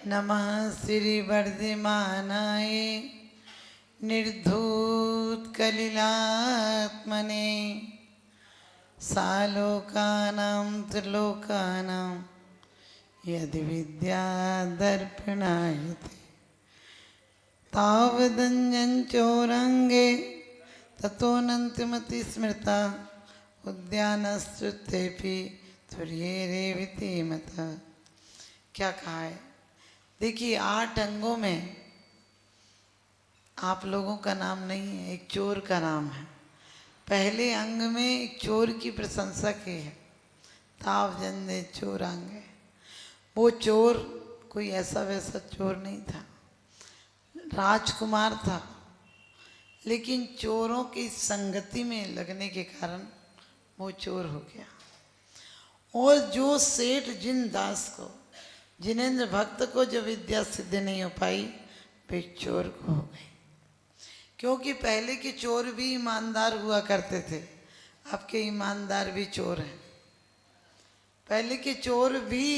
नमः श्री वर्धमानाय निर्धूतकलिलात्मने सालोकानां त्रिलोकानां यदि विद्यादर्पणायते तावदन्यञ्चोरङ्गे ततोऽनन्तिमति स्मृता उद्यानस्तुतेऽपि तुर्येरेविति मतः। क्या कहा है? देखिए, 8 अंगों में आप लोगों का नाम नहीं है, एक चोर का नाम है। पहले अंग में एक चोर की प्रशंसा की है, ताव जंदे चोरांगे। वो चोर कोई ऐसा वैसा चोर नहीं था, राजकुमार था, लेकिन चोरों की संगति में लगने के कारण वो चोर हो गया। और जो सेठ जिन दास को, जिनेंद्र भक्त को जब विद्या सिद्ध नहीं हो पाई, वे चोर को हो गई। क्योंकि पहले के चोर भी ईमानदार हुआ करते थे, अब के ईमानदार भी चोर हैं। पहले के चोर भी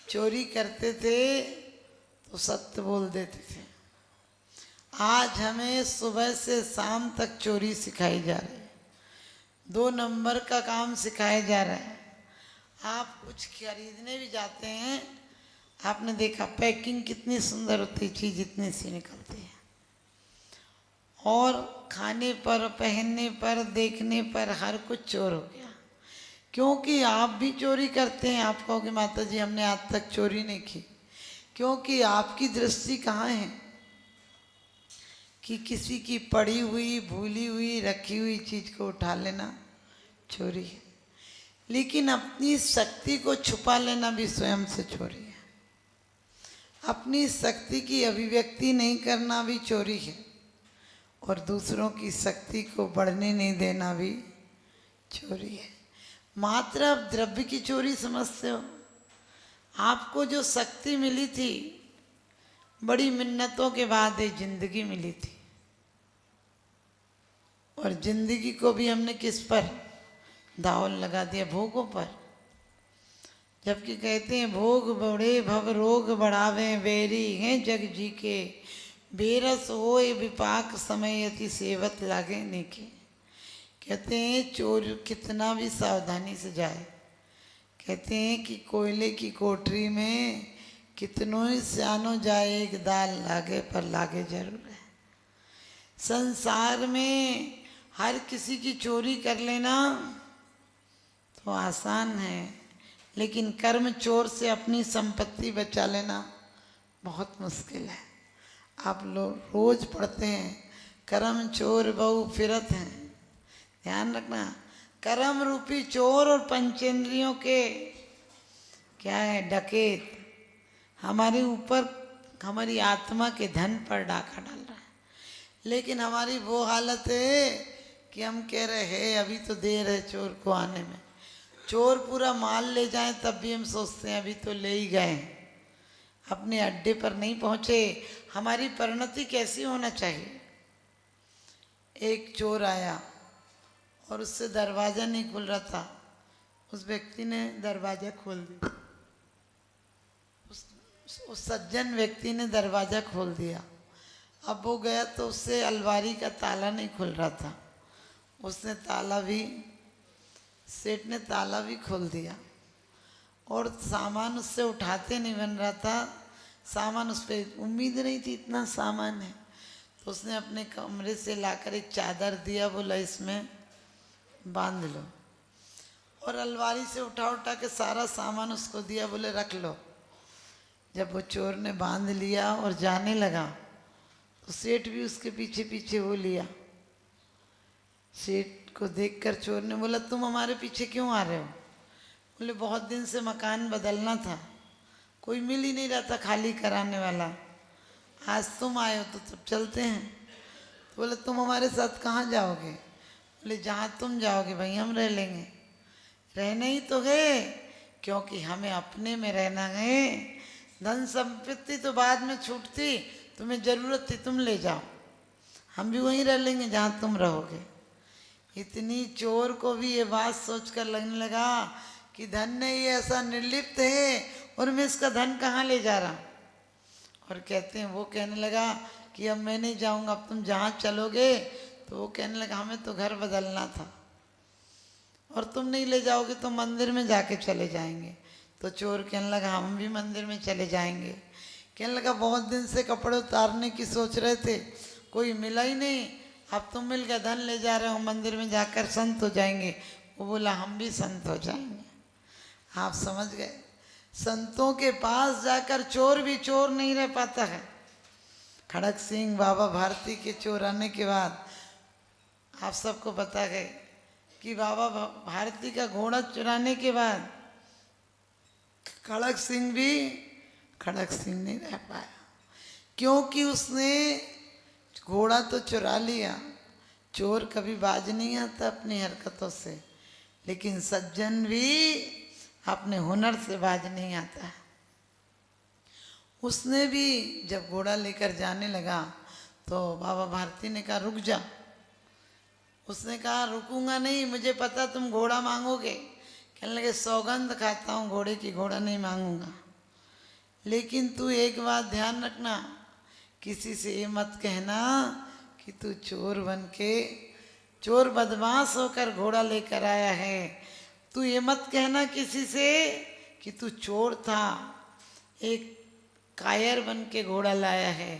चोरी करते थे तो सत्य बोल देते थे। आज हमें सुबह से शाम तक चोरी सिखाई जा रही है, 2 नंबर का काम सिखाया जा रहा है। आप कुछ खरीदने भी जाते हैं, आपने देखा पैकिंग कितनी सुंदर होती है, चीज़ इतनी सी निकलती है। और खाने पर, पहनने पर, देखने पर हर कुछ चोर हो गया। क्योंकि आप भी चोरी करते हैं। आप कहोगे माता जी हमने आज तक चोरी नहीं की, क्योंकि आपकी दृष्टि कहाँ है कि किसी की पड़ी हुई, भूली हुई, रखी हुई चीज़ को उठा लेना चोरी है। लेकिन अपनी शक्ति को छुपा लेना भी स्वयं से चोरी है। अपनी शक्ति की अभिव्यक्ति नहीं करना भी चोरी है, और दूसरों की शक्ति को बढ़ने नहीं देना भी चोरी है। मात्र आप द्रव्य की चोरी समझते हो। आपको जो शक्ति मिली थी, बड़ी मिन्नतों के बाद ये जिंदगी मिली थी, और जिंदगी को भी हमने किस पर दांव लगा दिया? भोगों पर। जबकि कहते हैं भोग बड़े भव रोग बढ़ावे, बेरी हैं जग जी के, बेरस होए विपाक समय यति सेवत लागे नेके। कहते हैं चोर कितना भी सावधानी से जाए, कहते हैं कि कोयले की कोठरी में कितनों ही सियानो जाए, एक दाल लागे पर लागे जरूर है। संसार में हर किसी की चोरी कर लेना तो आसान है, लेकिन कर्म चोर से अपनी संपत्ति बचा लेना बहुत मुश्किल है। आप लोग रोज पढ़ते हैं कर्म चोर बहु फिरत हैं। ध्यान रखना, कर्म रूपी चोर और पंचेंद्रियों के क्या है, डकैत हमारे ऊपर, हमारी आत्मा के धन पर डाका डाल रहा है। लेकिन हमारी वो हालत है कि हम कह रहे हैं अभी तो देर है चोर को आने में। चोर पूरा माल ले जाएं तब भी हम सोचते हैं अभी तो ले ही गए, अपने अड्डे पर नहीं पहुंचे। हमारी परिणति कैसी होना चाहिए? एक चोर आया और उससे दरवाज़ा नहीं खुल रहा था, उस व्यक्ति ने दरवाज़ा खोल दिया। उस सज्जन व्यक्ति ने दरवाज़ा खोल दिया। अब वो गया तो उससे अलमारी का ताला नहीं खुल रहा था, उसने ताला भी, सेठ ने ताला भी खोल दिया, और सामान उससे उठाते नहीं बन रहा था। सामान उस पर उम्मीद नहीं थी इतना सामान है, तो उसने अपने कमरे से लाकर एक चादर दिया, बोला इसमें बांध लो, और अलमारी से उठा उठा के सारा सामान उसको दिया, बोले रख लो। जब वो चोर ने बांध लिया और जाने लगा तो सेठ भी उसके पीछे पीछे हो लिया। सेठ को देखकर चोर ने बोला तुम हमारे पीछे क्यों आ रहे हो? बोले बहुत दिन से मकान बदलना था, कोई मिल ही नहीं रहा था खाली कराने वाला, आज तुम आए हो तो तब चलते हैं। तो बोले तुम हमारे साथ कहाँ जाओगे? बोले जहाँ तुम जाओगे भाई हम रह लेंगे। रहने ही तो गए, क्योंकि हमें अपने में रहना है। धन संपत्ति तो बाद में छूटती, तुम्हें ज़रूरत थी तुम ले जाओ, हम भी वहीं रह लेंगे जहाँ तुम रहोगे। इतनी चोर को भी ये बात सोचकर लगने लगा कि धन नहीं ऐसा निर्लिप्त है और मैं इसका धन कहाँ ले जा रहा हूँ। और कहते हैं वो कहने लगा कि अब मैं नहीं जाऊंगा, अब तुम जहाँ चलोगे। तो वो कहने लगा हमें तो घर बदलना था और तुम नहीं ले जाओगे तो मंदिर में जाके चले जाएंगे। तो चोर कहने लगा हम भी मंदिर में चले जाएंगे। कहने लगा बहुत दिन से कपड़े उतारने की सोच रहे थे, कोई मिला ही नहीं, अब तुम मिल गए, धन ले जा रहे हो, मंदिर में जाकर संत हो जाएंगे। वो बोला हम भी संत हो जाएंगे। आप समझ गए, संतों के पास जाकर चोर भी चोर नहीं रह पाता है। खड़क सिंह बाबा भारती के चोर आने के बाद आप सबको बता गए कि बाबा भारती का घोड़ा चुराने के बाद खड़क सिंह भी खड़क सिंह नहीं रह पाया, क्योंकि उसने घोड़ा तो चुरा लिया। चोर कभी बाज नहीं आता अपनी हरकतों से, लेकिन सज्जन भी अपने हुनर से बाज नहीं आता है। उसने भी जब घोड़ा लेकर जाने लगा तो बाबा भारती ने कहा रुक जा। उसने कहा रुकूंगा नहीं, मुझे पता तुम घोड़ा मांगोगे। कहने लगे सौगंध खाता हूँ घोड़े की, घोड़ा नहीं मांगूंगा, लेकिन तू एक बात ध्यान रखना, किसी से ये मत कहना कि तू चोर बन के, चोर बदमाश होकर घोड़ा लेकर आया है। तू ये मत कहना किसी से कि तू चोर था, एक कायर बन के घोड़ा लाया है,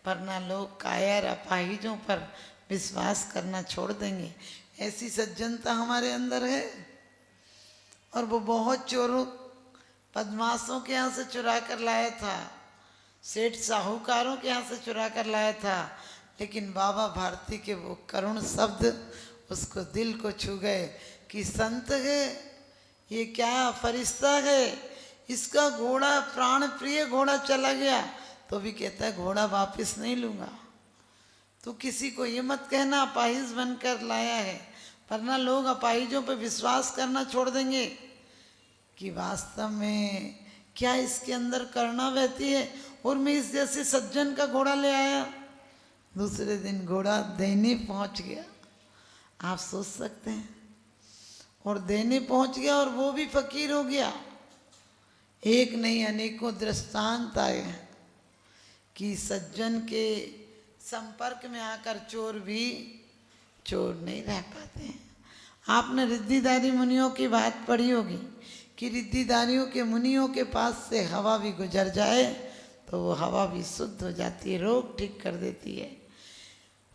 वरना लोग कायर अपाहिजों पर विश्वास करना छोड़ देंगे। ऐसी सज्जनता हमारे अंदर है। और वो बहुत चोरों बदमाशों के यहाँ से चुरा कर लाया था, सेठ साहूकारों के यहाँ से चुरा कर लाया था, लेकिन बाबा भारती के वो करुण शब्द उसको दिल को छू गए कि संत है ये, क्या फरिश्ता है, इसका घोड़ा प्राण प्रिय घोड़ा चला गया तो भी कहता है घोड़ा वापस नहीं लूँगा। तो किसी को ये मत कहना अपाहिज बनकर लाया है, वरना लोग अपाहिजों पर विश्वास करना छोड़ देंगे कि वास्तव में क्या इसके अंदर करना बहती है और मैं इस जैसे सज्जन का घोड़ा ले आया। दूसरे दिन घोड़ा देने पहुंच गया, आप सोच सकते हैं, और देने पहुंच गया और वो भी फकीर हो गया। एक नहीं अनेकों दृष्टांत आए हैं कि सज्जन के संपर्क में आकर चोर भी चोर नहीं रह पाते हैं। आपने रिद्धिदारी मुनियों की बात पढ़ी होगी कि रिद्धिदारियों के मुनियों के पास से हवा भी गुजर जाए तो वो हवा भी शुद्ध हो जाती है, रोग ठीक कर देती है।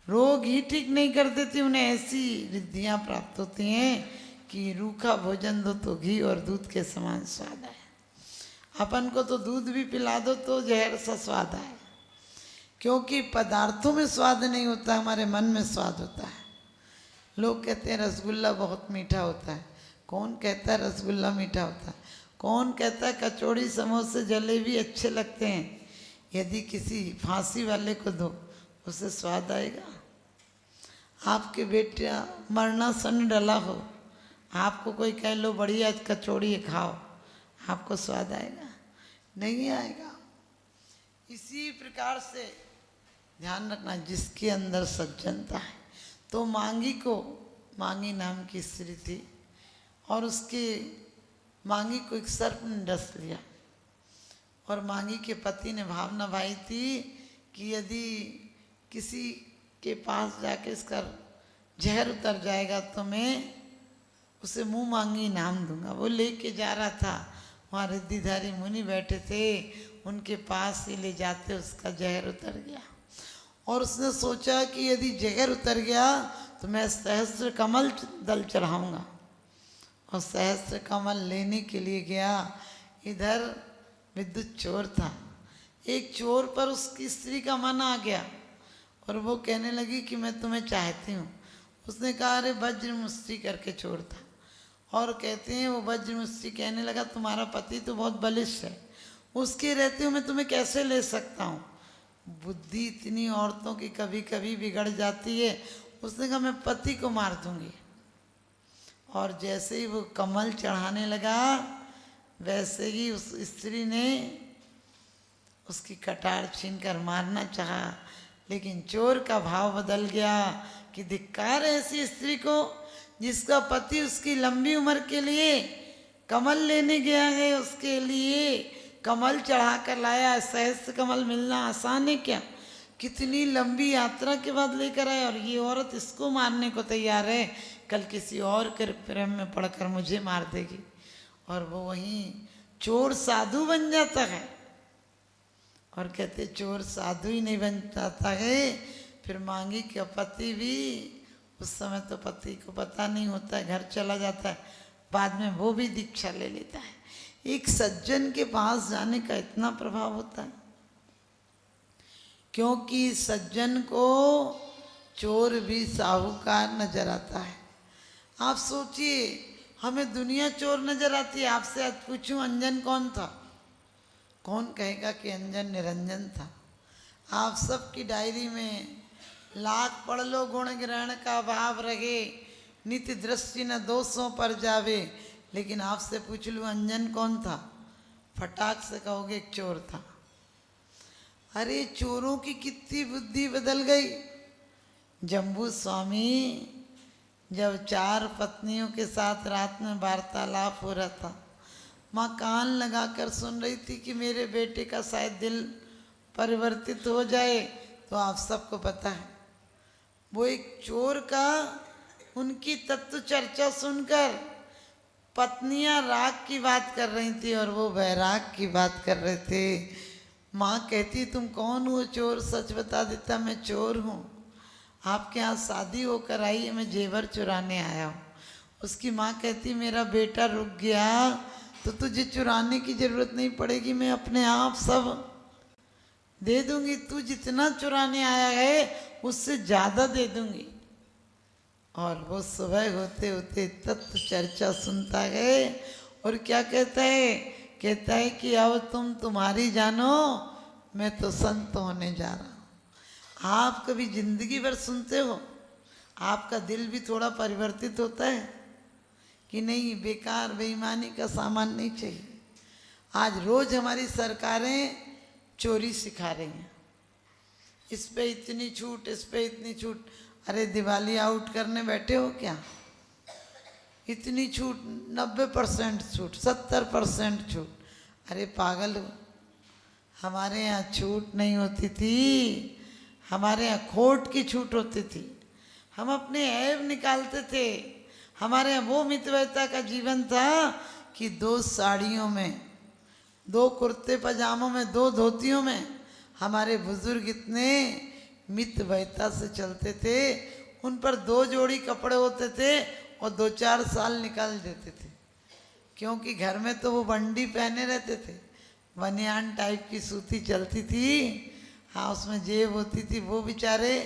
रोग ही ठीक नहीं कर देती, उन्हें ऐसी रिद्धियाँ प्राप्त होती हैं कि रूखा भोजन दो तो घी और दूध के समान स्वाद आए। अपन को तो दूध भी पिला दो तो जहर सा स्वाद आए, क्योंकि पदार्थों में स्वाद नहीं होता, हमारे मन में स्वाद होता है। लोग कहते हैं रसगुल्ला बहुत मीठा होता है, कौन कहता है रसगुल्ला मीठा होता है? कौन कहता है कचौड़ी समोसे जलेबी अच्छे लगते हैं? यदि किसी फांसी वाले को दो उसे स्वाद आएगा? आपके बेटा मरना सन डला हो, आपको कोई कह लो बढ़िया कचौड़ी खाओ, आपको स्वाद आएगा? नहीं आएगा। इसी प्रकार से ध्यान रखना, जिसके अंदर सज्जनता है। तो मांगी को, मांगी नाम की स्त्री थी और उसके मांगी को एक सर्प ने डस लिया और मांगी के पति ने भावना भाई थी कि यदि किसी के पास जाके इसका जहर उतर जाएगा तो मैं उसे मुंह मांगी इनाम दूंगा। वो लेके जा रहा था, वहाँ रिद्धिधारी मुनि बैठे थे, उनके पास ही ले जाते उसका जहर उतर गया। और उसने सोचा कि यदि जहर उतर गया तो मैं सहस्त्र कमल दल चढ़ाऊंगा, और सहस्त्र कमल लेने के लिए गया। इधर विद्युत चोर था, एक चोर पर उसकी स्त्री का मन आ गया और वो कहने लगी कि मैं तुम्हें चाहती हूँ। उसने कहा अरे वज्र मुष्टि करके चोर था, और कहते हैं वो वज्र मुष्टि कहने लगा तुम्हारा पति तो बहुत बलिष्ठ है, उसके रहते हुए मैं तुम्हें कैसे ले सकता हूँ? बुद्धि इतनी औरतों की कभी कभी बिगड़ जाती है। उसने कहा मैं पति को मार दूंगी। और जैसे ही वो कमल चढ़ाने लगा वैसे ही उस स्त्री ने उसकी कटार छीनकर मारना चाहा, लेकिन चोर का भाव बदल गया कि धिक्कार है ऐसी स्त्री को जिसका पति उसकी लंबी उम्र के लिए कमल लेने गया है, उसके लिए कमल चढ़ा कर लाया, सहस्त्र कमल मिलना आसान है क्या? कितनी लंबी यात्रा के बाद लेकर आए, और ये औरत इसको मारने को तैयार है, कल किसी और के प्रेम में पड़कर मुझे मार देगी। और वो वहीं चोर साधु बन जाता है। और कहते चोर साधु ही नहीं बन जाता है, फिर मांगी कि पति भी, उस समय तो पति को पता नहीं होता है, घर चला जाता है, बाद में वो भी दीक्षा ले लेता है। एक सज्जन के पास जाने का इतना प्रभाव होता है, क्योंकि सज्जन को चोर भी साहूकार नजर आता है। आप सोचिए, हमें दुनिया चोर नजर आती है। आपसे आज पूछूं अंजन कौन था, कौन कहेगा कि अंजन निरंजन था? आप सबकी डायरी में लाख पढ़ लो, गुण ग्रहण का भाव रहे, नित्य दृष्टि न दोषों पर जावे, लेकिन आपसे पूछ लूँ अंजन कौन था, फटाक से कहोगे एक चोर था। अरे चोरों की कितनी बुद्धि बदल गई। जम्बू स्वामी जब 4 पत्नियों के साथ रात में वार्तालाप हो रहा था, माँ कान लगाकर सुन रही थी कि मेरे बेटे का शायद दिल परिवर्तित हो जाए। तो आप सबको पता है, वो एक चोर का उनकी तत्व चर्चा सुनकर पत्नियां राग की बात कर रही थी और वो वैराग की बात कर रहे थे। माँ कहती तुम कौन हो चोर, सच बता देता मैं चोर हूँ, आपके यहाँ शादी होकर आई है, मैं जेवर चुराने आया हूँ। उसकी माँ कहती मेरा बेटा रुक गया तो तुझे चुराने की जरूरत नहीं पड़ेगी, मैं अपने आप सब दे दूंगी, तू जितना चुराने आया है उससे ज़्यादा दे दूंगी। और वो सुबह होते होते तत्व चर्चा सुनता है और क्या कहता है, कहता है कि अब तुम तुम्हारी जानो, मैं तो संत होने जा रहा हूँ। आप कभी जिंदगी भर सुनते हो, आपका दिल भी थोड़ा परिवर्तित होता है कि नहीं? बेकार बेईमानी का सामान नहीं चाहिए। आज रोज हमारी सरकारें चोरी सिखा रही हैं, इस पे इतनी छूट, इस पे इतनी छूट। अरे दिवाली आउट करने बैठे हो क्या? इतनी छूट, 90% छूट, 70% छूट। अरे पागल हो, हमारे यहाँ छूट नहीं होती थी, हमारे यहाँ खोट की छूट होती थी। हम अपने ऐब निकालते थे। हमारे यहाँ वो मितव्ययिता का जीवन था कि 2 साड़ियों में, 2 कुर्ते पजामों में, 2 धोतियों में हमारे बुजुर्ग इतने मितव्ययिता से चलते थे। उन पर 2 जोड़ी कपड़े होते थे और 2-4 साल निकाल देते थे, क्योंकि घर में तो वो बंडी पहने रहते थे, बनियान टाइप की सूती चलती थी, हाँ उसमें जेब होती थी, वो बेचारे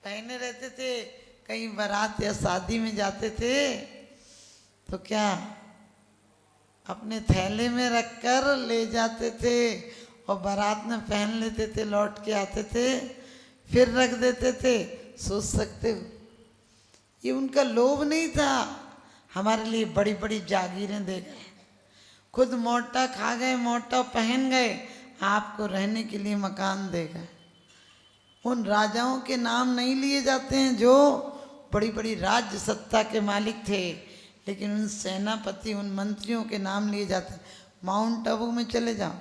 पहने रहते थे। कहीं बारात या शादी में जाते थे तो क्या अपने थैले में रखकर ले जाते थे और बारात में पहन लेते थे, लौट के आते थे, फिर रख देते थे। सोच सकते हो, ये उनका लोभ नहीं था, हमारे लिए बड़ी बड़ी जागीरें दे गए, खुद मोटा खा गए, मोटा पहन गए, आपको रहने के लिए मकान दे गए। उन राजाओं के नाम नहीं लिए जाते हैं जो बड़ी बड़ी राज्य सत्ता के मालिक थे, लेकिन उन सेनापति, उन मंत्रियों के नाम लिए जाते हैं। माउंट आबू में चले जाओ,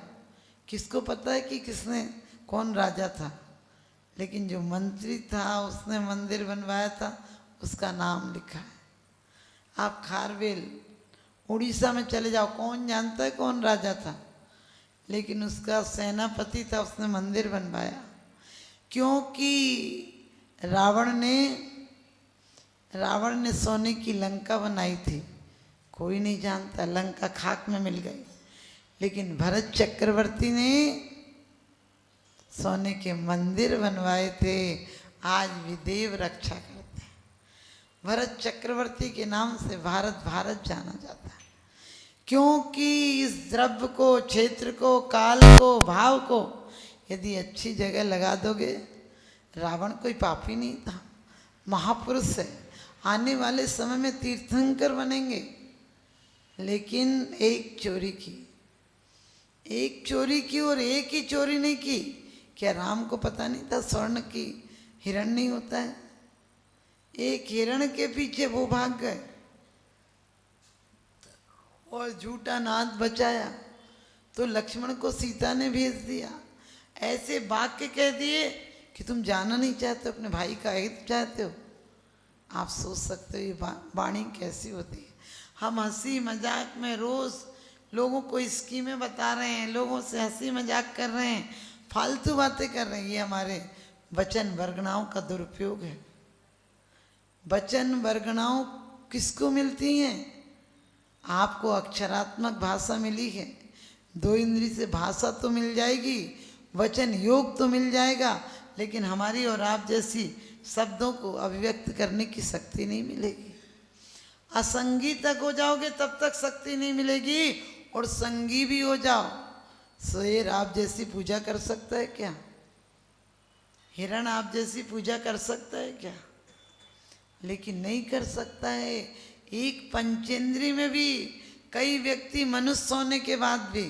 किसको पता है कि किसने, कौन राजा था, लेकिन जो मंत्री था उसने मंदिर बनवाया था, उसका नाम लिखा है। आप खारवेल उड़ीसा में चले जाओ, कौन जानता है कौन राजा था, लेकिन उसका सेनापति था, उसने मंदिर बनवाया। क्योंकि रावण ने सोने की लंका बनाई थी, कोई नहीं जानता, लंका खाक में मिल गई। लेकिन भरत चक्रवर्ती ने सोने के मंदिर बनवाए थे, आज भी देव रक्षा करते हैं। भरत चक्रवर्ती के नाम से भारत भारत जाना जाता है, क्योंकि इस द्रव्य को, क्षेत्र को, काल को, भाव को यदि अच्छी जगह लगा दोगे। रावण कोई पापी नहीं था, महापुरुष है, आने वाले समय में तीर्थंकर बनेंगे। लेकिन एक चोरी की और एक ही चोरी नहीं की। क्या राम को पता नहीं था स्वर्ण की हिरण नहीं होता है? एक हिरण के पीछे वो भाग गए और झूठा नाद बचाया तो लक्ष्मण को सीता ने भेज दिया। ऐसे वाक्य कह दिए कि तुम जाना नहीं चाहते, अपने भाई का हित चाहते हो। आप सोच सकते हो ये वाणी कैसी होती है। हम हंसी मजाक में रोज लोगों को स्कीमें बता रहे हैं, लोगों से हंसी मजाक कर रहे हैं, फालतू बातें कर रहे हैं। ये हमारे वचन वर्गणाओं का दुरुपयोग है। वचन वर्गणाओं किसको मिलती हैं? आपको अक्षरात्मक भाषा मिली है, 2 इंद्री से भाषा तो मिल जाएगी, वचन योग तो मिल जाएगा, लेकिन हमारी और आप जैसी शब्दों को अभिव्यक्त करने की शक्ति नहीं मिलेगी। असंगी तक हो जाओगे तब तक शक्ति नहीं मिलेगी, और संगी भी हो जाओ, शेर आप जैसी पूजा कर सकता है क्या? हिरण आप जैसी पूजा कर सकता है क्या? लेकिन नहीं कर सकता है। एक पंचेंद्री में भी कई व्यक्ति मनुष्य होने के बाद भी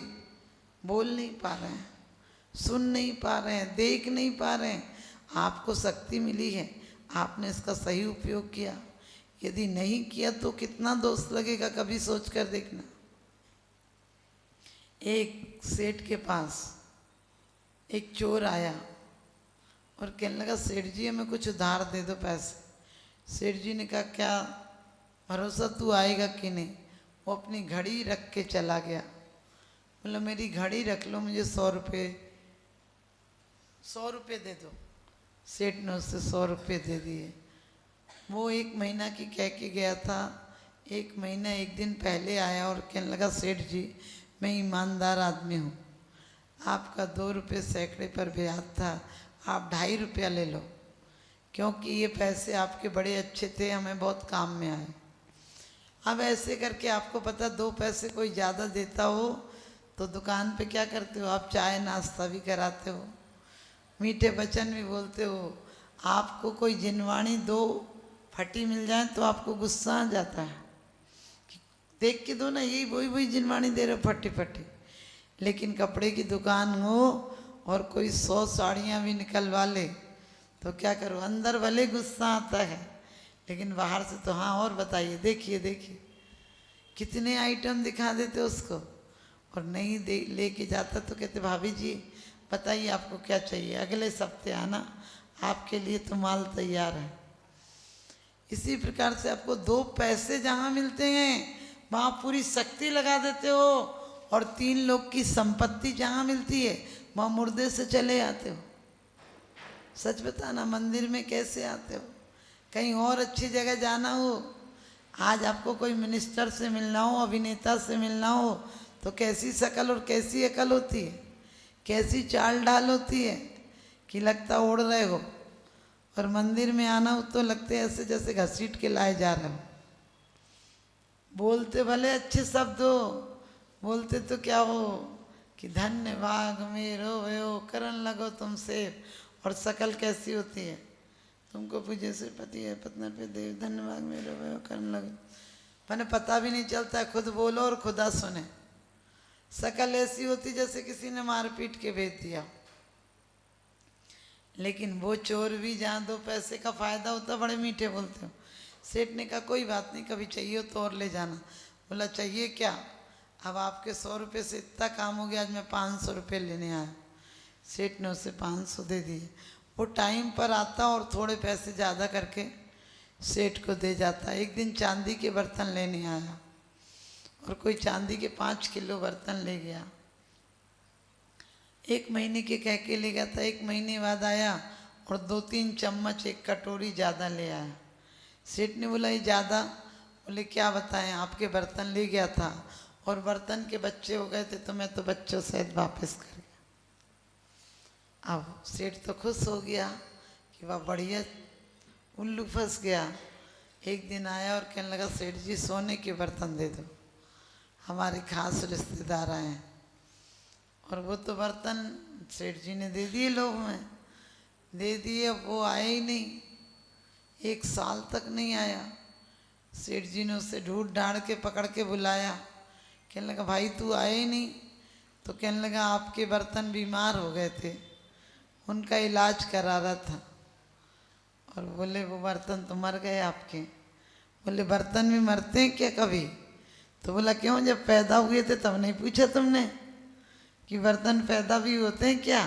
बोल नहीं पा रहे हैं, सुन नहीं पा रहे हैं, देख नहीं पा रहे हैं। आपको शक्ति मिली है, आपने इसका सही उपयोग किया। यदि नहीं किया तो कितना दोष लगेगा, कभी सोच कर देखना। एक सेठ के पास एक चोर आया और कहने लगा, सेठ जी हमें कुछ उधार दे दो पैसे। सेठ जी ने कहा, क्या भरोसा तू आएगा कि नहीं? वो अपनी घड़ी रख के चला गया। बोला, मेरी घड़ी रख लो, मुझे 100 रुपये दे दो। सेठ ने उससे 100 रुपये दे दिए। वो 1 महीना की कह के गया था। 1 महीना 1 दिन पहले आया और कहने लगा, सेठ जी मैं ईमानदार आदमी हूँ, आपका 2 रुपये सैकड़े पर ब्याज था, आप 2.5 रुपया ले लो, क्योंकि ये पैसे आपके बड़े अच्छे थे, हमें बहुत काम में आए। अब ऐसे करके आपको पता 2 पैसे कोई ज़्यादा देता हो तो दुकान पे क्या करते हो आप? चाय नाश्ता भी कराते हो, मीठे वचन भी बोलते हो। आपको कोई जिनवाणी 2 फटी मिल जाए तो आपको गुस्सा आ जाता है, देख के दो ना, यही वही जिनवाणी दे रहे हो फटी फटी। लेकिन कपड़े की दुकान हो और कोई 100 साड़ियाँ भी निकलवा ले तो क्या करो? अंदर भले गुस्सा आता है, लेकिन बाहर से तो हाँ और बताइए, देखिए देखिए, कितने आइटम दिखा देते उसको। और नहीं दे लेके जाता तो कहते, भाभी जी बताइए आपको क्या चाहिए, अगले हफ्ते आना, आपके लिए तो माल तैयार है। इसी प्रकार से आपको 2 पैसे जहाँ मिलते हैं वहाँ पूरी शक्ति लगा देते हो, और 3 लोग की संपत्ति जहाँ मिलती है वहाँ मुर्दे से चले आते हो। सच बताना, मंदिर में कैसे आते हो? कहीं और अच्छी जगह जाना हो, आज आपको कोई मिनिस्टर से मिलना हो, अभिनेता से मिलना हो, तो कैसी शक्ल और कैसी अकल होती है, कैसी चाल ढाल होती है कि लगता उड़ रहे हो। और मंदिर में आना हो तो लगते ऐसे जैसे घसीट के लाए जा रहे हो। बोलते भले अच्छे शब्द हो, बोलते तो क्या हो कि धन्य भाग मेरो भयो करन लगो तुमसे, और शकल कैसी होती है? तुमको पूजे से पति है पत्नी पे देव, धन्य भाग मेरो भयो करन लगो, मैंने पता भी नहीं चलता, खुद बोलो और खुदा सुने। शकल ऐसी होती जैसे किसी ने मार पीट के भेज दिया। लेकिन वो चोर भी जहाँ 2 पैसे का फायदा होता बड़े मीठे बोलते हो। सेठ ने कहा, कोई बात नहीं, कभी चाहिए तो और ले जाना। बोला, चाहिए क्या? अब आपके 100 रुपये से इतना काम हो गया, आज मैं 500 रुपये लेने आया। सेठ ने उसे 500 दे दिए। वो टाइम पर आता और थोड़े पैसे ज़्यादा करके सेठ को दे जाता। एक दिन चांदी के बर्तन लेने आया और कोई चांदी के 5 किलो बर्तन ले गया। 1 महीने के कह के ले गया था। 1 महीने बाद आया और 2-3 चम्मच 1 कटोरी ज़्यादा ले आया। सेठ ने बोला, ये ज़्यादा? बोले, क्या बताएं, आपके बर्तन ले गया था और बर्तन के बच्चे हो गए थे तो मैं तो बच्चों सहित वापस कर गया। अब सेठ तो खुश हो गया कि वह बढ़िया उल्लू फंस गया। एक दिन आया और कहने लगा, सेठ जी सोने के बर्तन दे दो, हमारे खास रिश्तेदार आए हैं। और वो तो बर्तन सेठ जी ने दे दिए, लोभ में दे दिए। वो आया ही नहीं, 1 साल तक नहीं आया। सेठ जी ने उसे ढूंढ ढांड के पकड़ के बुलाया। कहने लगा, भाई तू आया ही नहीं? तो कहने लगा, आपके बर्तन बीमार हो गए थे, उनका इलाज करा रहा था। और बोले, वो बर्तन तो मर गए आपके? बोले, बर्तन भी मरते हैं क्या कभी? तो बोला, क्यों, जब पैदा हुए थे तब नहीं पूछा तुमने? कि बर्तन पैदा भी होते हैं क्या?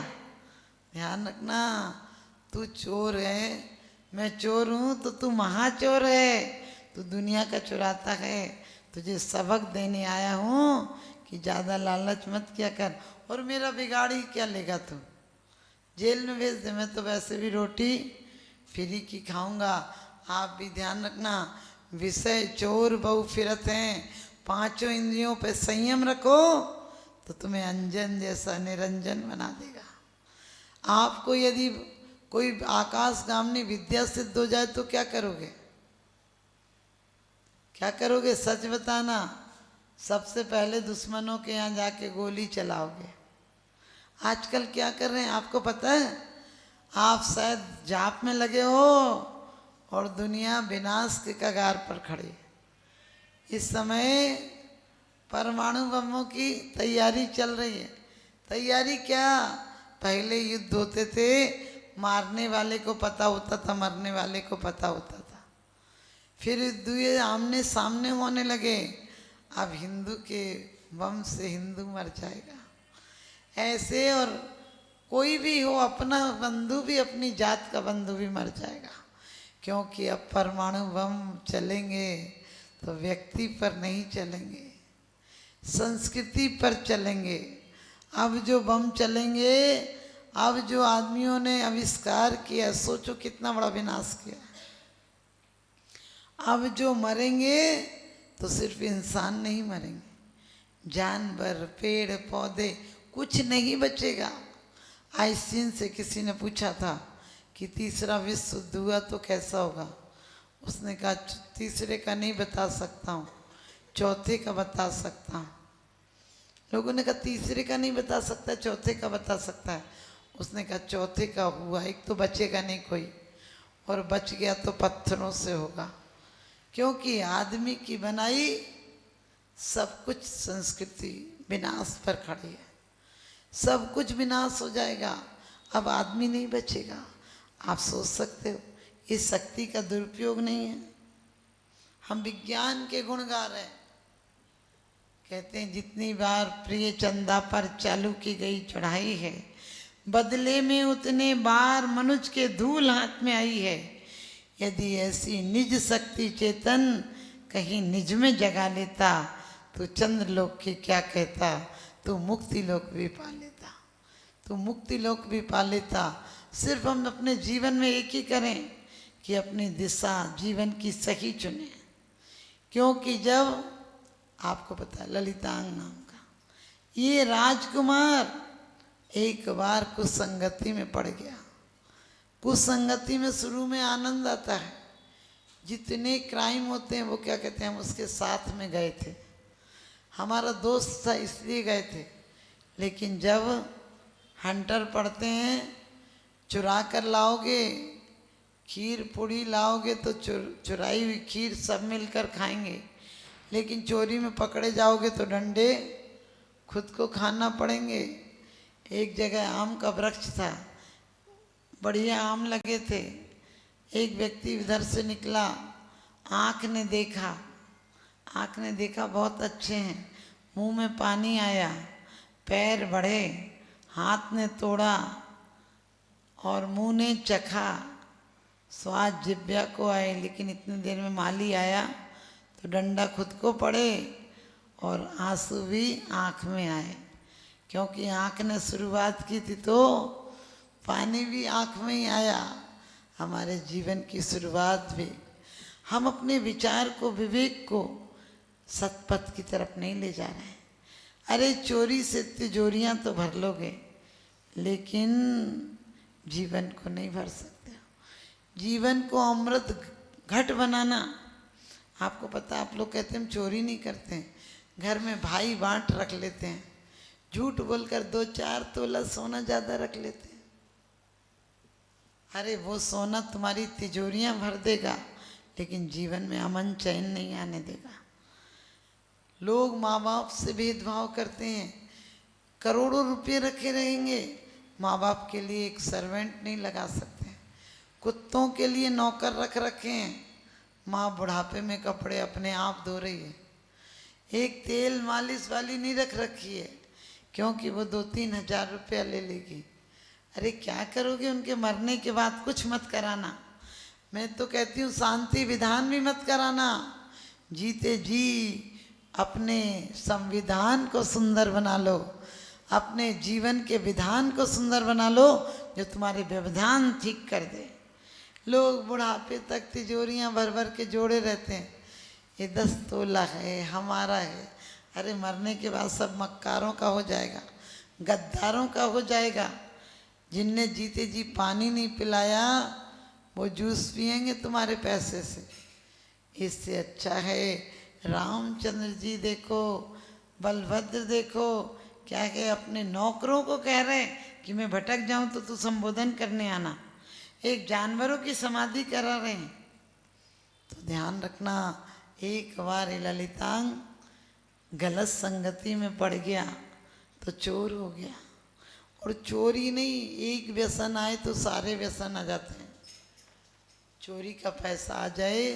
ध्यान रखना, तू चोर है, मैं चोर हूँ तो तू महाचोर है, तू दुनिया का चुराता है। तुझे सबक देने आया हूँ कि ज़्यादा लालच मत किया कर। और मेरा बिगाड़ ही क्या लेगा तू? जेल में भेज दे, मैं तो वैसे भी रोटी फ्री की खाऊंगा। आप भी ध्यान रखना, विषय चोर बहु फिरत हैं, पांचों इंद्रियों पे संयम रखो तो तुम्हें अंजन जैसा निरंजन बना देगा। आपको यदि कोई आकाशगामिनी विद्या सिद्ध हो जाए तो क्या करोगे? क्या करोगे? सच बताना। सबसे पहले दुश्मनों के यहाँ जाके गोली चलाओगे। आजकल क्या कर रहे हैं आपको पता है? आप शायद जाप में लगे हो और दुनिया विनाश के कगार पर खड़ी। इस समय परमाणु बमों की तैयारी चल रही है। तैयारी क्या? पहले युद्ध होते थे, मारने वाले को पता होता था, मरने वाले को पता होता था। फिर युद्ध आमने सामने होने लगे। अब हिंदू के बम से हिंदू मर जाएगा। ऐसे, और कोई भी हो, अपना बंधु भी, अपनी जात का बंधु भी मर जाएगा। क्योंकि अब परमाणु बम चलेंगे तो व्यक्ति पर नहीं चलेंगे, संस्कृति पर चलेंगे। अब जो बम चलेंगे, अब जो आदमियों ने आविष्कार किया, सोचो कितना बड़ा विनाश किया। अब जो मरेंगे तो सिर्फ इंसान नहीं मरेंगे, जानवर, पेड़ पौधे, कुछ नहीं बचेगा। आइंस्टीन से किसी ने पूछा था कि तीसरा विश्व युद्ध हुआ तो कैसा होगा? उसने कहा तीसरे का नहीं बता सकता हूँ, चौथे का बता सकता हूँ। लोगों ने कहा तीसरे का नहीं बता सकता, चौथे का बता सकता है। उसने कहा चौथे का हुआ, एक तो बचेगा नहीं कोई, और बच गया तो पत्थरों से होगा। क्योंकि आदमी की बनाई सब कुछ संस्कृति विनाश पर खड़ी है। सब कुछ विनाश हो जाएगा, अब आदमी नहीं बचेगा। आप सोच सकते हो, इस शक्ति का दुरुपयोग नहीं है। हम विज्ञान के गुण गा रहे हैं, कहते हैं जितनी बार प्रिय चंदा पर चालू की गई चढ़ाई है, बदले में उतने बार मनुष्य के धूल हाथ में आई है। यदि ऐसी निज शक्ति चेतन कहीं निज में जगा लेता तो चंद्रलोक की क्या कहता, तो मुक्ति लोक भी पा लेता, तो मुक्ति लोक भी पा लेता। सिर्फ हम अपने जीवन में एक ही करें कि अपनी दिशा जीवन की सही चुने। क्योंकि जब आपको पता है ललितांग नाम का ये राजकुमार एक बार कुसंगति में पड़ गया। कुसंगति में शुरू में आनंद आता है, जितने क्राइम होते हैं वो क्या कहते हैं, हम उसके साथ में गए थे, हमारा दोस्त था इसलिए गए थे। लेकिन जब हंटर पड़ते हैं, चुरा कर लाओगे, खीर पूड़ी लाओगे तो चुराई हुई खीर सब मिलकर खाएंगे। लेकिन चोरी में पकड़े जाओगे तो डंडे खुद को खाना पड़ेंगे। एक जगह आम का वृक्ष था, बढ़िया आम लगे थे। एक व्यक्ति उधर से निकला, आँख ने देखा बहुत अच्छे हैं, मुंह में पानी आया, पैर बढ़े, हाथ ने तोड़ा और मुंह ने चखा, स्वाद जिब्या को आए। लेकिन इतनी देर में माली आया तो डंडा खुद को पड़े और आंसू भी आँख में आए। क्योंकि आँख ने शुरुआत की थी तो पानी भी आँख में ही आया। हमारे जीवन की शुरुआत भी, हम अपने विचार को, विवेक को सतपथ की तरफ नहीं ले जा रहे हैं। अरे चोरी से तिजोरियां तो भर लोगे, लेकिन जीवन को नहीं भर सकते। जीवन को अमृत घट बनाना, आपको पता, आप लोग कहते हैं हम चोरी नहीं करते हैं, घर में भाई बांट रख लेते हैं, झूठ बोलकर 2-4 तोला सोना ज़्यादा रख लेते हैं। अरे वो सोना तुम्हारी तिजोरियां भर देगा, लेकिन जीवन में अमन चैन नहीं आने देगा। लोग माँ बाप से भेदभाव करते हैं, करोड़ों रुपए रखे रहेंगे, माँ बाप के लिए एक सर्वेंट नहीं लगा सकते। कुत्तों के लिए नौकर रख रखे हैं, माँ बुढ़ापे में कपड़े अपने आप धो रही है। एक तेल मालिश वाली नहीं रख रखी है क्योंकि वो 2-3 हजार रुपया ले लेगी। अरे क्या करोगे उनके मरने के बाद? कुछ मत कराना। मैं तो कहती हूँ शांति विधान भी मत कराना। जीते जी अपने संविधान को सुंदर बना लो, अपने जीवन के विधान को सुंदर बना लो, जो तुम्हारे व्यवधान ठीक कर दे। लोग बुढ़ापे तक तिजोरियां भर भर के जोड़े रहते हैं, ये 10 तोला है, हमारा है। अरे मरने के बाद सब मक्कारों का हो जाएगा, गद्दारों का हो जाएगा। जिनने जीते जी पानी नहीं पिलाया वो जूस पिएंगे तुम्हारे पैसे से। इससे अच्छा है रामचंद्र जी देखो, बलभद्र देखो, क्या है अपने नौकरों को कह रहे कि मैं भटक जाऊं तो तू संबोधन करने आना। एक जानवरों की समाधि करा रहे हैं। तो ध्यान रखना, एक बार ललितांग गलत संगति में पड़ गया तो चोर हो गया। और चोरी नहीं, एक व्यसन आए तो सारे व्यसन आ जाते हैं। चोरी का पैसा आ जाए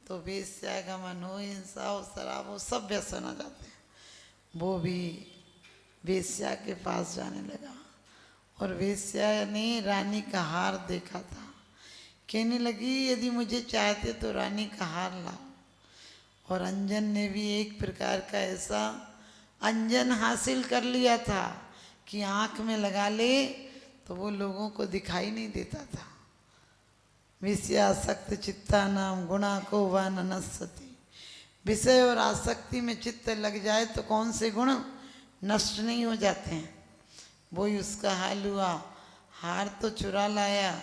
तो वेश्यागमन हो, हिंसा हो, शराब हो, सब व्यसन आ जाते हैं। वो भी वेश्या के पास जाने लगा और वेश्या ने रानी का हार देखा था। कहने लगी यदि मुझे चाहते तो रानी का हार लाओ। और अंजन ने भी एक प्रकार का ऐसा अंजन हासिल कर लिया था कि आँख में लगा ले तो वो लोगों को दिखाई नहीं देता था। विषयासक्त चित्ता नाम गुणा को व ननस्सति। विषय और आसक्ति में चित्त लग जाए तो कौन से गुण नष्ट नहीं हो जाते हैं। वही उसका हाल हुआ। हार तो चुरा लाया,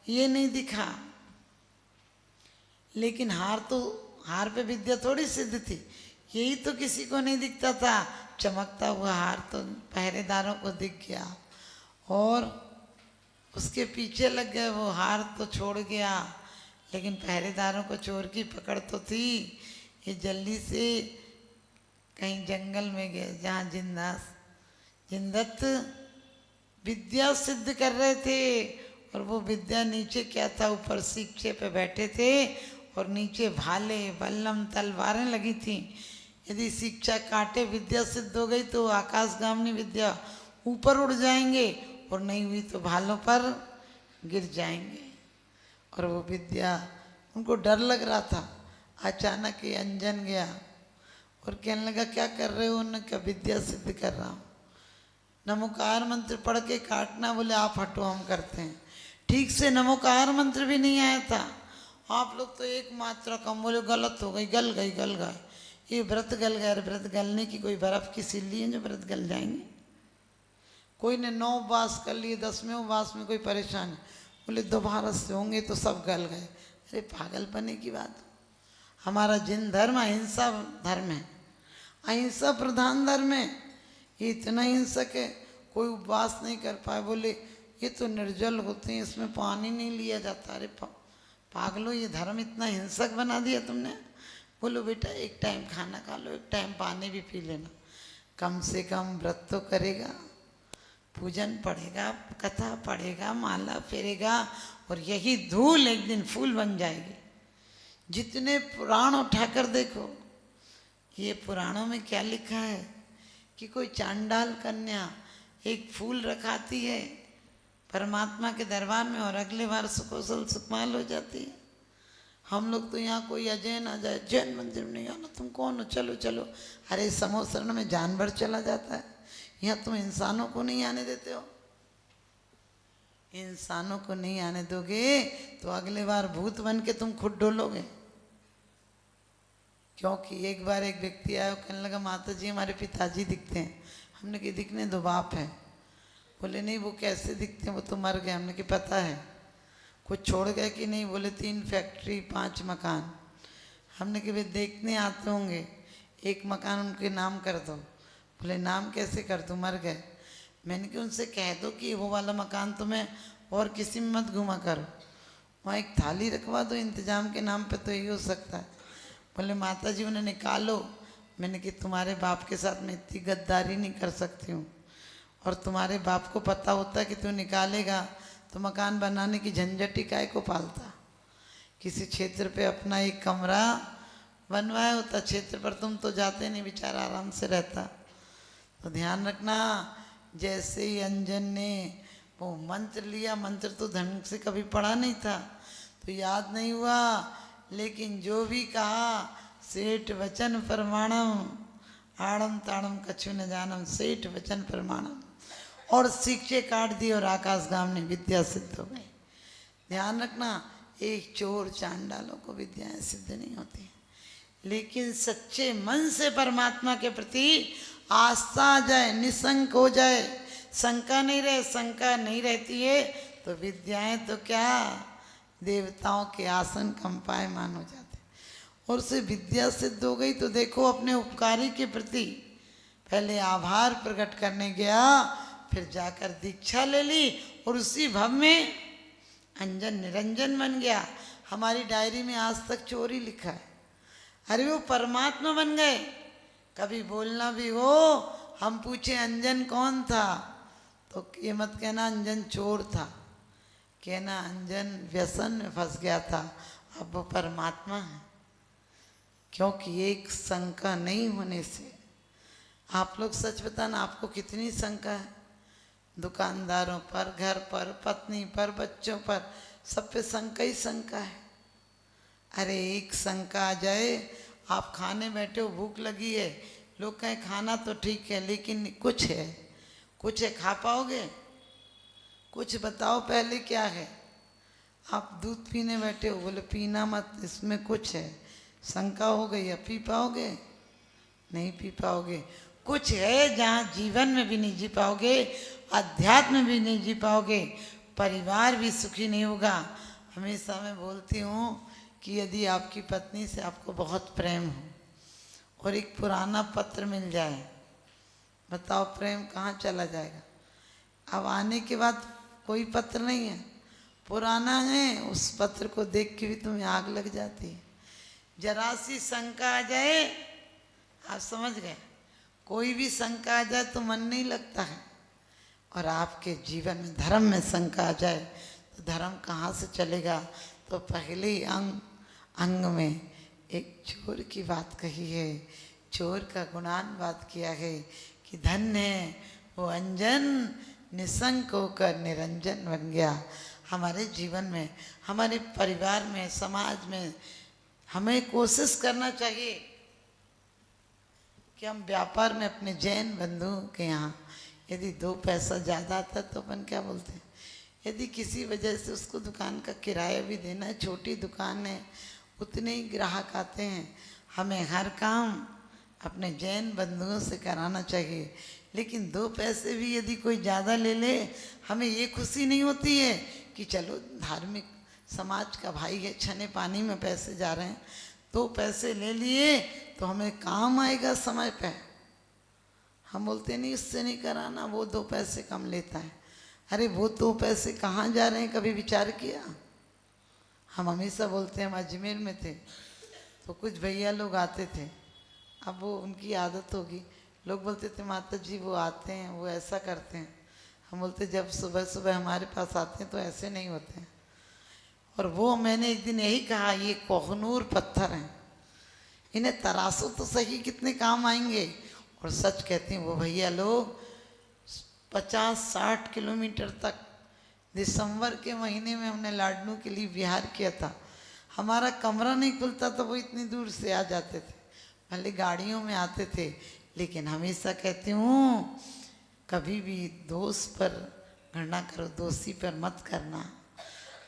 ये नहीं दिखा, लेकिन हार पे विद्या थोड़ी सिद्ध थी, यही तो किसी को नहीं दिखता था। चमकता हुआ हार तो पहरेदारों को दिख गया और उसके पीछे लग गए। वो हार तो छोड़ गया, लेकिन पहरेदारों को चोर की पकड़ तो थी। ये जल्दी से कहीं जंगल में गए जहाँ जिंदत विद्या सिद्ध कर रहे थे। और वो विद्या नीचे क्या था, ऊपर शिक्षे पे बैठे थे और नीचे भाले बल्लम तलवारें लगी थी। यदि शिक्षा काटे विद्या सिद्ध हो गई तो आकाशगामिनी विद्या ऊपर उड़ जाएंगे, और नहीं हुई तो भालों पर गिर जाएंगे। और वो विद्या उनको डर लग रहा था। अचानक ये अंजन गया और कहने लगा क्या कर रहे हो? उन्होंने कहा विद्या सिद्ध कर रहा हूँ। नमोकार मंत्र पढ़ के काटना, बोले आप हटो हम करते हैं। ठीक से नमोकार मंत्र भी नहीं आया था। आप लोग तो एक मात्रा कम, बोले गलत हो गई, गल गए। ये व्रत गल गए। व्रत गलने की कोई बर्फ की सिल्ली है जो व्रत गल जाएंगे? कोई ने 9 उपवास कर लिए, 10वें उपवास में कोई परेशान है, बोले दोबारा से होंगे तो सब गल गए। अरे पागलपने की बात। हमारा जिन धर्म अहिंसा धर्म है, अहिंसा प्रधान धर्म है। ये इतना हिंसक है, कोई उपवास नहीं कर पाए, बोले ये तो निर्जल होते हैं, इसमें पानी नहीं लिया जाता। अरे पागलो, ये धर्म इतना हिंसक बना दिया तुमने। बोलो बेटा एक टाइम खाना खा लो, एक टाइम पानी भी पी लेना, कम से कम व्रत तो करेगा, पूजन पढ़ेगा, कथा पढ़ेगा, माला फेरेगा, और यही धूल एक दिन फूल बन जाएगी। जितने पुराण उठाकर देखो, ये पुराणों में क्या लिखा है कि कोई चांडाल कन्या एक फूल रखाती है परमात्मा के दरबार में और अगले बार सुकोसल सुकमाल हो जाती है। हम लोग तो यहाँ कोई अजैन आ जाए, जैन मंदिर में नहीं आना, तुम कौन हो, चलो चलो। अरे समोसरण में जानवर चला जाता है, यहाँ तुम इंसानों को नहीं आने देते हो। इंसानों को नहीं आने दोगे तो अगले बार भूत बन के तुम खुद डोलोगे। क्योंकि एक बार एक व्यक्ति आया, कहने लगा माता जी हमारे पिताजी दिखते हैं। हमने कि दिखने दो, बाप है। बोले नहीं वो कैसे दिखते हैं, वो तो मर गए। हमने कि पता है। कुछ छोड़ गए कि नहीं? बोले 3 फैक्ट्री 5 मकान। हमने कि वे देखने आते होंगे, एक मकान उनके नाम कर दो। बोले नाम कैसे कर दूँ, मर गए। मैंने कि उनसे कह दो कि वो वाला मकान तुम्हें और किसी में मत घुमा करो, वहाँ एक थाली रखवा दो, इंतजाम के नाम पे तो यही हो सकता है। बोले माता जी उन्हें निकालो। मैंने कि तुम्हारे बाप के साथ मैं इतनी गद्दारी नहीं कर सकती हूँ, और तुम्हारे बाप को पता होता कि तू निकालेगा तो मकान बनाने की झंझटी काय को पालता। किसी क्षेत्र पे अपना एक कमरा बनवाया होता, क्षेत्र पर तुम तो जाते नहीं, बेचारा आराम से रहता। तो ध्यान रखना, जैसे ही अंजन ने वो मंत्र लिया, मंत्र तो ढंग से कभी पढ़ा नहीं था तो याद नहीं हुआ, लेकिन जो भी कहा सेठ वचन प्रमाणम, आड़म ताड़म कछु न जानम, सेठ वचन प्रमाणम, और शिक्षे काट दी और आकाशगाम ने विद्या सिद्ध हो गई। ध्यान रखना, एक चोर चांडालों को विद्याएं सिद्ध नहीं होती, लेकिन सच्चे मन से परमात्मा के प्रति आस्था आ जाए, निशंक हो जाए, शंका नहीं रहे, शंका नहीं रहती है तो विद्याएं तो क्या देवताओं के आसन कंपायमान हो जाते। और उसे विद्या सिद्ध हो गई तो देखो अपने उपकारी के प्रति पहले आभार प्रकट करने गया, फिर जाकर दीक्षा ले ली और उसी भव में अंजन निरंजन बन गया। हमारी डायरी में आज तक चोरी लिखा है, अरे वो परमात्मा बन गए। कभी बोलना भी हो, हम पूछे अंजन कौन था तो ये मत कहना अंजन चोर था, कहना अंजन व्यसन में फंस गया था, अब वो परमात्मा है। क्योंकि एक शंका नहीं होने से, आप लोग सच बताना आपको कितनी शंका है, दुकानदारों पर, घर पर, पत्नी पर, बच्चों पर, सब पे शंका ही शंका है। अरे एक शंका आ जाए, आप खाने बैठे हो, भूख लगी है, लोग कहें खाना तो ठीक है लेकिन कुछ है, कुछ है, खा पाओगे? कुछ बताओ पहले क्या है। आप दूध पीने बैठे हो, बोले पीना मत, इसमें कुछ है, शंका हो गई, अब पी पाओगे? नहीं पी पाओगे। कुछ है जहाँ जीवन में भी नहीं जी पाओगे, अध्यात्म में भी नहीं जी पाओगे, परिवार भी सुखी नहीं होगा। हमेशा मैं बोलती हूँ कि यदि आपकी पत्नी से आपको बहुत प्रेम हो और एक पुराना पत्र मिल जाए, बताओ प्रेम कहाँ चला जाएगा। अब आने के बाद कोई पत्र नहीं है, पुराना है, उस पत्र को देख के भी तुम्हें आग लग जाती है। जरा सी शंका आ जाए, आप समझ गए, कोई भी शंका आ जाए तो मन नहीं लगता है। और आपके जीवन में धर्म में शंका आ जाए तो धर्म कहाँ से चलेगा। तो पहले ही अंग में एक चोर की बात कही है, चोर का गुणान बात किया है कि धन्य है वो अंजन, निशंक होकर निरंजन बन गया। हमारे जीवन में, हमारे परिवार में, समाज में हमें कोशिश करना चाहिए कि हम व्यापार में अपने जैन बंधु के यहाँ यदि 2 पैसा ज़्यादा आता तो अपन क्या बोलते हैं, यदि किसी वजह से उसको दुकान का किराया भी देना है, छोटी दुकान है, उतने ही ग्राहक आते हैं, हमें हर काम अपने जैन बंधुओं से कराना चाहिए। लेकिन 2 पैसे भी यदि कोई ज़्यादा ले ले, हमें ये खुशी नहीं होती है कि चलो धार्मिक समाज का भाई है, छने पानी में पैसे जा रहे हैं, 2 पैसे ले लिए तो हमें काम आएगा समय पे। हम बोलते नहीं उससे नहीं कराना, वो 2 पैसे कम लेता है। अरे वो 2 पैसे कहाँ जा रहे हैं, कभी विचार किया? हम हमेशा बोलते हैं, हम अजमेर में थे तो कुछ भैया लोग आते थे, अब वो उनकी आदत होगी, लोग बोलते थे माता जी वो आते हैं, वो ऐसा करते हैं। हम बोलते जब सुबह सुबह हमारे पास आते हैं तो ऐसे नहीं होते हैं। और वो मैंने एक दिन यही कहा, ये कोहनूर पत्थर हैं, इन्हें तराशो तो सही, कितने काम आएंगे। और सच कहती हैं वो भैया लोग 50-60 किलोमीटर तक, दिसंबर के महीने में हमने लाडनू के लिए विहार किया था, हमारा कमरा नहीं खुलता तो वो इतनी दूर से आ जाते थे, भले गाड़ियों में आते थे। लेकिन हमेशा कहती हूँ कभी भी दोस्त पर घृणा करो, दोषी पर मत करना,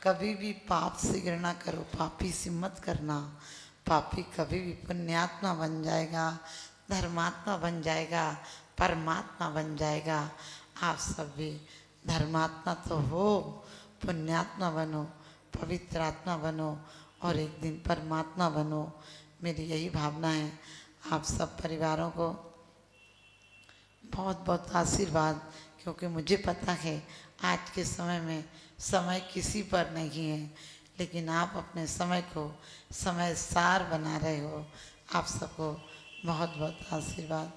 कभी भी पाप से घृणा करो, पापी से मत करना। पापी कभी भी पुण्यात्मा बन जाएगा, धर्मात्मा बन जाएगा, परमात्मा बन जाएगा। आप सब भी धर्मात्मा तो हो, पुण्यात्मा बनो, पवित्र आत्मा बनो और एक दिन परमात्मा बनो। मेरी यही भावना है। आप सब परिवारों को बहुत बहुत आशीर्वाद, क्योंकि मुझे पता है आज के समय में समय किसी पर नहीं है, लेकिन आप अपने समय को समय सार बना रहे हो। आप सबको बहुत बहुत आशीर्वाद।